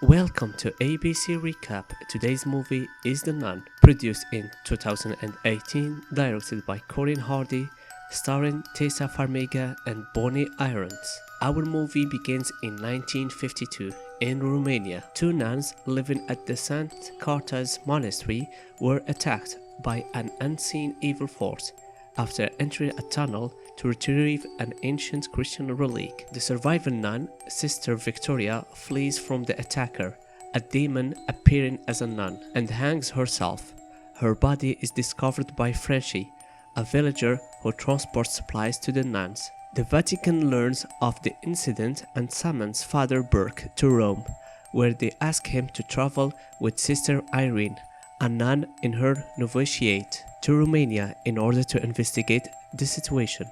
Welcome to ABC Recap. Today's movie is The Nun, produced in 2018, directed by Corin Hardy, starring Tessa Farmiga and Bonnie Irons. Our movie begins in 1952 in Romania. Two nuns living at the St. Carta's monastery were attacked by an unseen evil force after entering a tunnel to retrieve an ancient Christian relic. The surviving nun, Sister Victoria, flees from the attacker, a demon appearing as a nun, and hangs herself. Her body is discovered by Frenchie, a villager who transports supplies to the nuns. The Vatican learns of the incident and summons Father Burke to Rome, where they ask him to travel with Sister Irene, a nun in her novitiate, to Romania in order to investigate the situation.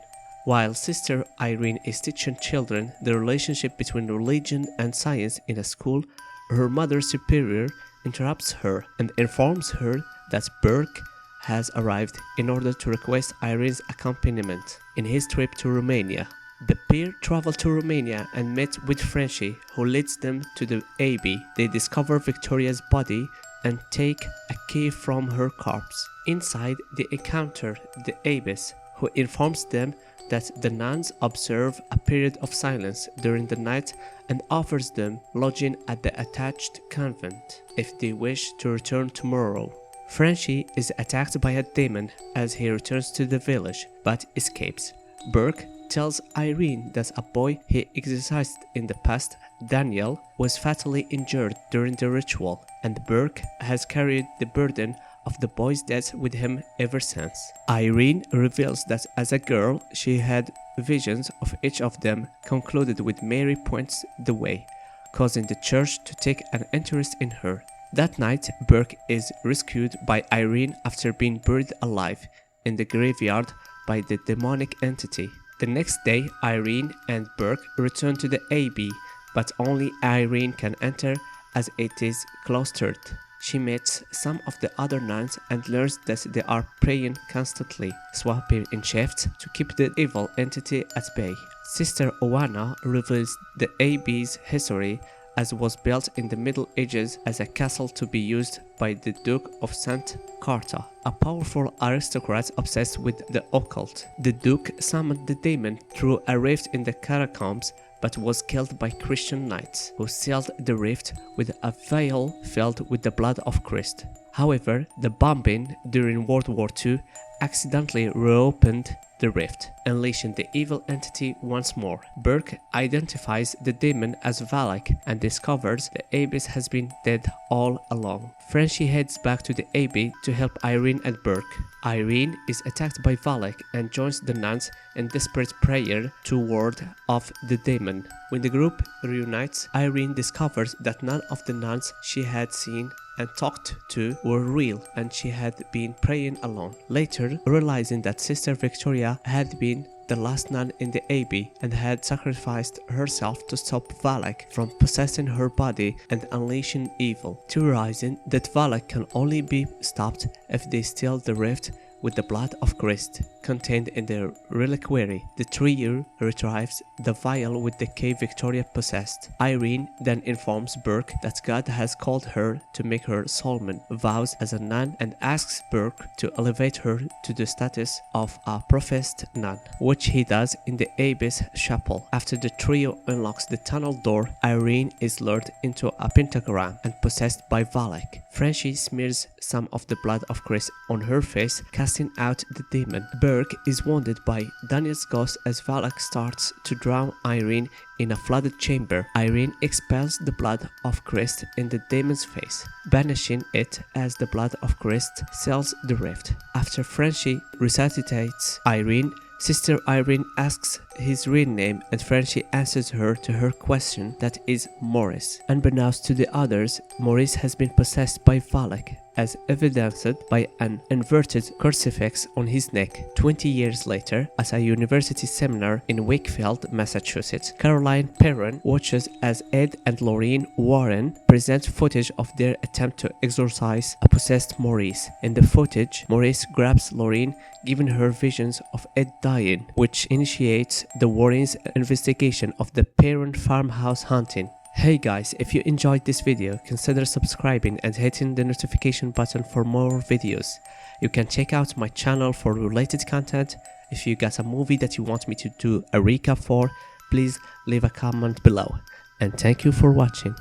While Sister Irene is teaching children the relationship between religion and science in a school, her mother superior interrupts her and informs her that Burke has arrived in order to request Irene's accompaniment in his trip to Romania. The pair travel to Romania and meet with Frenchie, who leads them to the abbey. They discover Victoria's body and take a key from her corpse. Inside, they encounter the abbess, who informs them that the nuns observe a period of silence during the night and offers them lodging at the attached convent if they wish to return tomorrow. Frenchie is attacked by a demon as he returns to the village, but escapes. Burke tells Irene that a boy he exorcised in the past, Daniel, was fatally injured during the ritual, and Burke has carried the burden of the boy's death with him ever since. Irene reveals that as a girl she had visions of each of them, concluded with Mary points the way, causing the church to take an interest in her. That night, Burke is rescued by Irene after being buried alive in the graveyard by the demonic entity. The next day, Irene and Burke return to the abbey, but only Irene can enter as it is cloistered. She meets some of the other nuns and learns that they are praying constantly, swapping in shifts to keep the evil entity at bay. Sister Oana reveals the abbey's history, as was built in the Middle Ages as a castle to be used by the Duke of St. Carta, a powerful aristocrat obsessed with the occult. The Duke summoned the demon through a rift in the catacombs, but was killed by Christian knights, who sealed the rift with a vial filled with the blood of Christ. However, the bombing during World War II accidentally reopened the rift, unleashing the evil entity once more. Burke identifies the demon as Valak and discovers the abbess has been dead all along. Frenchie heads back to the abbey to help Irene and Burke. Irene is attacked by Valak and joins the nuns in desperate prayer to ward off the demon. When the group reunites, Irene discovers that none of the nuns she had seen and talked to were real, and she had been praying alone. Later, realizing that Sister Victoria had been the last nun in the abbey and had sacrificed herself to stop Valak from possessing her body and unleashing evil, theorizing that Valak can only be stopped if they steal the rift with the blood of Christ contained in the reliquary. The trio retrieves the vial with the key Victoria possessed. Irene then informs Burke that God has called her to make her soulmate, vows as a nun, and asks Burke to elevate her to the status of a professed nun, which he does in the abbey's chapel. After the trio unlocks the tunnel door, Irene is lured into a pentagram and possessed by Valak. Frenchie smears some of the blood of Christ on her face, casting out the demon. Burke is wounded by Daniel's ghost as Valak starts to drown Irene in a flooded chamber. Irene expels the blood of Christ in the demon's face, banishing it as the blood of Christ seals the rift. After Frenchie resuscitates Irene, Sister Irene asks his real name and Frenchie answers her to her question, that is Maurice. Unbeknownst to the others, Maurice has been possessed by Valak, as evidenced by an inverted crucifix on his neck. 20 years later, at a university seminar in Wakefield, Massachusetts, Caroline Perron watches as Ed and Lorraine Warren present footage of their attempt to exorcise a possessed Maurice. In the footage, Maurice grabs Lorraine, giving her visions of Ed dying, which initiates the Warrens' investigation of the Perron farmhouse haunting. Hey guys, if you enjoyed this video, consider subscribing and hitting the notification button for more videos. You can check out my channel for related content. If you got a movie that you want me to do a recap for, please leave a comment below. And thank you for watching.